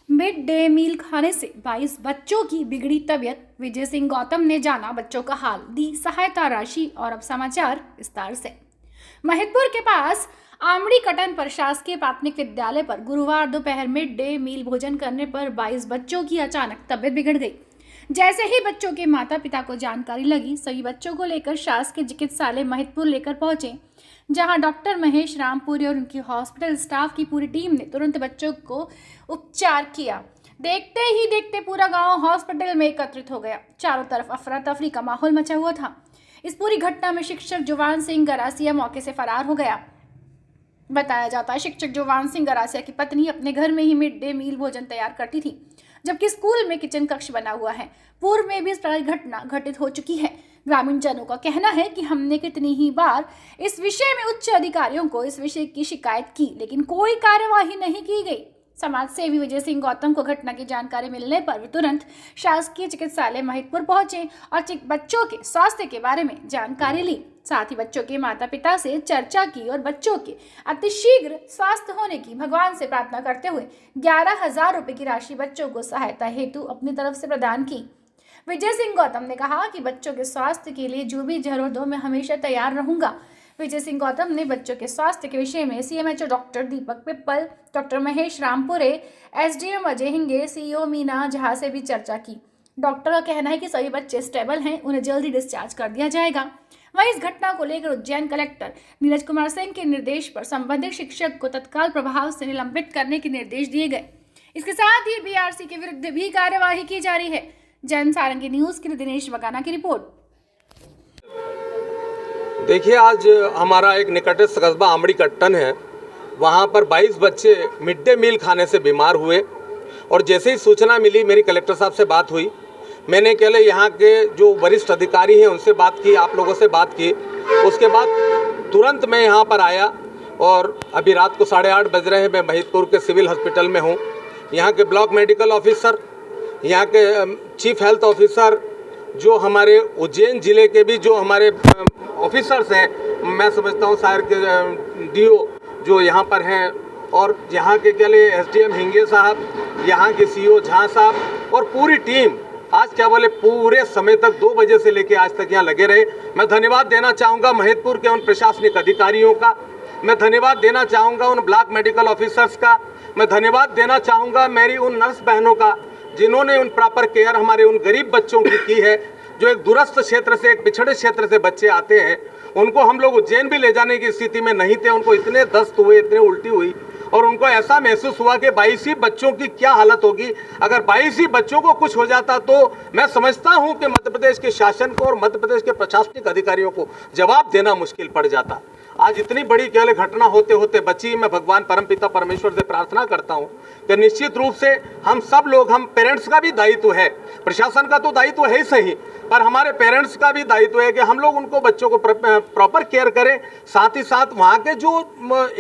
Mid day meal खाने से 22 बच्चों की बिगड़ी तबीयत। विजय सिंह गौतम ने जाना बच्चों का हाल, दी सहायता राशि। और अब समाचार विस्तार से। महिदपुर के पास आमड़ी कटन पर शासकीय प्राथमिक विद्यालय पर गुरुवार दोपहर मिड डे मील भोजन करने पर 22 बच्चों की अचानक तबीयत बिगड़ गई। जैसे ही बच्चों के माता पिता को जानकारी लगी, सभी बच्चों को लेकर शासकीय चिकित्सालय महिदपुर लेकर पहुंचे, जहां डॉक्टर महेश रामपुरी और उनकी हॉस्पिटल स्टाफ की पूरी टीम ने तुरंत बच्चों को उपचार किया। देखते ही देखते पूरा गांव हॉस्पिटल में एकत्रित हो गया। चारों तरफ अफरा तफरी का माहौल मचा हुआ था। इस पूरी घटना में शिक्षक जुवान सिंह गरासिया मौके से फरार हो गया। बताया जाता है शिक्षक जुवान सिंह गरासिया की पत्नी अपने घर में ही मिड डे मील भोजन तैयार करती थी, जबकि स्कूल में किचन कक्ष बना हुआ है। पूर्व में भी इस तरह की घटना घटित हो चुकी है। ग्रामीण जनों का कहना है कि हमने कितनी ही बार इस विषय में उच्च अधिकारियों को इस विषय की शिकायत की, लेकिन कोई कार्यवाही नहीं की गई। समाज सेवी विजय सिंह गौतम को घटना की जानकारी मिलने पर वे तुरंत शासकीय चिकित्सालय महिदपुर पहुंचे और बच्चों के स्वास्थ्य के बारे में जानकारी ली। साथ ही बच्चों के माता पिता से चर्चा की और बच्चों के अतिशीघ्र स्वास्थ्य होने की भगवान से प्रार्थना करते हुए 11,000 रुपए की राशि बच्चों को सहायता हेतु अपनी तरफ से प्रदान की। विजय सिंह गौतम ने कहा कि बच्चों के स्वास्थ्य के लिए जो भी जरूरत हो मैं हमेशा तैयार रहूंगा। विजय सिंह गौतम ने बच्चों के स्वास्थ्य के विषय में CMHO doctor Deepak Pippal, doctor Mahesh Rampure, SDM Ajay Hinge, CEO Meena Jha से भी चर्चा की। डॉक्टर का कहना है कि सभी बच्चे स्टेबल हैं, उन्हें जल्दी डिस्चार्ज कर दिया जाएगा। वहीं इस घटना को लेकर उज्जैन कलेक्टर नीरज कुमार सिंह के निर्देश पर संबंधित शिक्षक को तत्काल प्रभाव से निलंबित करने के निर्देश दिए गए। इसके साथ ही बीआरसी के विरुद्ध भी कार्यवाही की जा रही है। जन सारंगी न्यूज के लिए दिनेश बगाना की रिपोर्ट। देखिए, आज हमारा एक निकटस्थ कस्बा आमड़ी कट्टन है, वहाँ पर 22 बच्चे मिड डे मील खाने से बीमार हुए। और जैसे ही सूचना मिली, मेरी कलेक्टर साहब से बात हुई। मैंने केवल यहाँ के जो वरिष्ठ अधिकारी हैं उनसे बात की, आप लोगों से बात की। उसके बाद तुरंत मैं यहाँ पर आया और अभी रात को 8:30 बज रहे हैं। मैं महिदपुर के सिविल हॉस्पिटल में हूँ। यहाँ के ब्लॉक मेडिकल ऑफिसर, यहाँ के चीफ हेल्थ ऑफिसर, जो हमारे उज्जैन ज़िले के भी जो हमारे ऑफिसर्स हैं, मैं समझता हूँ शायद के डीओ जो यहाँ पर हैं, और यहाँ के क्या ले एसडीएम हिंगे साहब, यहाँ के सीईओ झा साहब और पूरी टीम आज क्या बोले पूरे समय तक 2 बजे से लेकर आज तक यहाँ लगे रहे। मैं धन्यवाद देना चाहूँगा महिदपुर के उन प्रशासनिक अधिकारियों का, मैं धन्यवाद देना चाहूँगा उन ब्लॉक मेडिकल ऑफिसर्स का, मैं धन्यवाद देना चाहूँगा मेरी उन नर्स बहनों का, जिन्होंने उन प्रॉपर केयर हमारे उन गरीब बच्चों की है, जो एक दूरस्थ क्षेत्र से, एक पिछड़े क्षेत्र से बच्चे आते हैं। उनको हम लोग उज्जैन भी ले जाने की स्थिति में नहीं थे। उनको इतने दस्त हुए, इतने उल्टी हुई और उनको ऐसा महसूस हुआ कि 22 ही बच्चों की क्या हालत होगी। अगर 22 ही बच्चों को कुछ हो जाता तो मैं समझता हूं कि मध्य प्रदेश के शासन को और मध्य प्रदेश के प्रशासनिक अधिकारियों को जवाब देना मुश्किल पड़ जाता। आज इतनी बड़ी केवल घटना होते होते बची। मैं भगवान परमपिता परमेश्वर से प्रार्थना करता हूं कि निश्चित रूप से हम सब लोग, हम पेरेंट्स का भी दायित्व है, प्रशासन का तो दायित्व है ही सही, पर हमारे पेरेंट्स का भी दायित्व है कि हम लोग उनको बच्चों को प्रॉपर केयर करें। साथ ही साथ वहाँ के जो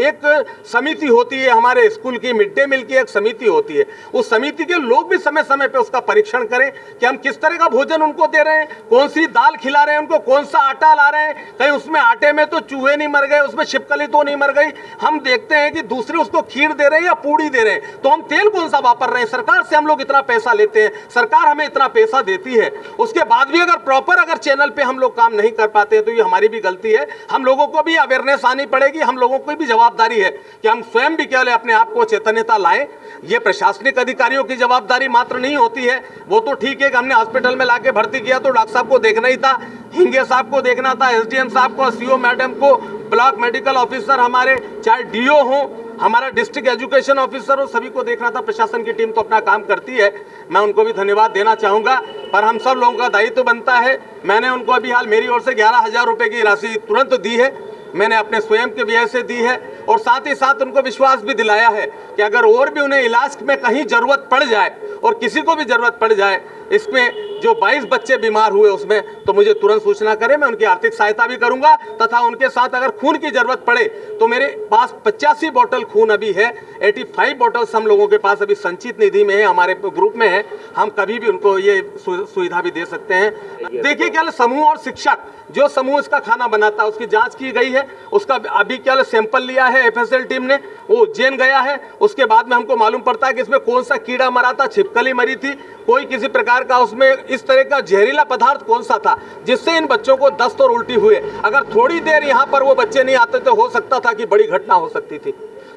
एक समिति होती है, हमारे स्कूल की मिड डे मील की एक समिति होती है, उस समिति के लोग भी समय समय पे उसका परीक्षण करें कि हम किस तरह का भोजन उनको दे रहे हैं, कौन सी दाल खिला रहे हैं उनको, कौन सा आटा ला रहे हैं, कहीं उसमें आटे में तो चूहे नहीं मर गए, उसमें छिपकली तो नहीं मर गई। हम देखते हैं कि दूसरे उसको खीर दे रहे हैं या पूड़ी दे रहे हैं, तो हम तेल कौन सा वापर रहे हैं। सरकार से हम लोग इतना पैसा लेते हैं, सरकार हमें इतना पैसा देती है, उसके बाद भी अगर प्रॉपर चैनल पे हम लोग काम नहीं कर पाते हैं तो ये हमारी भी गलती है। हम लोगों को भी अवेयरनेस आनी पड़ेगी, हम लोगों को भी जवाबदारी है कि हम स्वयं भी केवल अपने आप को चैतन्यता लाएं। ये प्रशासनिक अधिकारियों की जवाबदारी मात्र नहीं होती है। वो तो ठीक है कि हमने हॉस्पिटल में लाके भर्ती किया तो डॉक्टर साहब को देखना ही था, हिंगे साहब को देखना था, एसडीएम साहब को, सीईओ मैडम को, ब्लॉक मेडिकल ऑफिसर हमारे, चाहे डीओ हो, हमारा डिस्ट्रिक्ट एजुकेशन ऑफिसर हो, सभी को देखना था। प्रशासन की टीम तो अपना काम करती है, मैं उनको भी धन्यवाद देना चाहूँगा, पर हम सब लोगों का दायित्व बनता है। मैंने उनको अभी हाल मेरी ओर से 11,000 रुपये की राशि तुरंत दी है, मैंने अपने स्वयं के व्यय से दी है, और साथ ही साथ उनको विश्वास भी दिलाया है कि अगर और भी उन्हें इलाज में कहीं ज़रूरत पड़ जाए और किसी को भी ज़रूरत पड़ जाए, इसमें जो 22 बच्चे बीमार हुए उसमें, तो मुझे तुरंत सूचना करें, मैं उनकी आर्थिक सहायता भी करूंगा तथा उनके साथ अगर खून की जरूरत पड़े तो मेरे पास 85 बोतल खून अभी है, 85 बोतल्स हम लोगों के पास अभी संचित निधि में है, हमारे ग्रुप में है, हम कभी भी उनको ये सुविधा भी दे सकते हैं। देखिए क्या समूह और शिक्षक जो समूह इसका खाना बनाता है उसकी जांच की गई है, उसका अभी क्या सैंपल लिया है एफएसएल टीम ने, वो उज्जैन गया है, उसके बाद में हमको मालूम पड़ता है कि इसमें कौन सा कीड़ा मरा था, छिपकली मरी थी, कोई किसी प्रकार का उसमें इस तरह का जहरीला पदार्थ कौन सा था जिससे इन बच्चों को दस्त और उल्टी हुए। अगर थोड़ी देर यहाँ पर वो बच्चे नहीं आते तो हो सकता था कि बड़ी घटना हो सकती थी,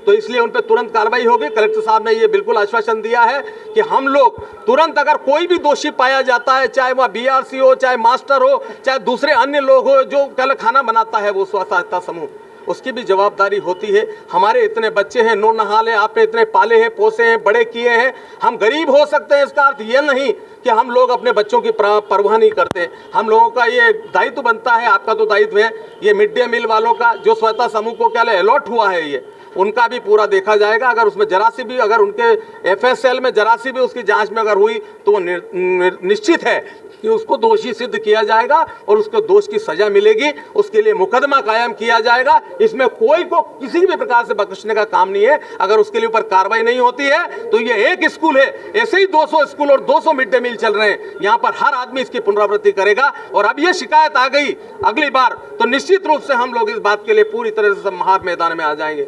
तो इसलिए उन पर तुरंत कार्रवाई होगी। कलेक्टर साहब ने ये बिल्कुल आश्वासन दिया है कि हम लोग तुरंत अगर कोई भी दोषी पाया जाता है, चाहे वह बीआरसी हो, चाहे मास्टर हो, चाहे दूसरे अन्य लोग हो जो कल खाना बनाता है वो स्व सहायता समूह, उसकी भी जवाबदारी होती है। हमारे इतने बच्चे हैं, नो नहाल है, आपने इतने पाले हैं, पोसे हैं, बड़े किए हैं, हम गरीब हो सकते हैं, इसका अर्थ ये नहीं कि हम लोग अपने बच्चों की परवाह नहीं करते। हम लोगों का ये दायित्व बनता है, आपका तो दायित्व है, ये मिड डे मील वालों का जो स्वच्छता समूह को क्या अलॉट हुआ है, ये उनका भी पूरा देखा जाएगा। अगर उसमें जरा सी भी, अगर उनके एफएसएल में जरा सी भी उसकी जांच में अगर हुई तो वो निश्चित है कि उसको दोषी सिद्ध किया जाएगा और उसको दोष की सजा मिलेगी, उसके लिए मुकदमा कायम किया जाएगा। इसमें कोई को किसी भी प्रकार से बख्शने का काम नहीं है। अगर उसके लिए ऊपर कार्रवाई नहीं होती है तो ये एक स्कूल है, ऐसे ही 200 स्कूल और 200 मिड डे मील चल रहे हैं, यहाँ पर हर आदमी इसकी पुनरावृत्ति करेगा। और अब ये शिकायत आ गई अगली बार तो निश्चित रूप से हम लोग इस बात के लिए पूरी तरह से सब महार मैदान में आ जाएंगे।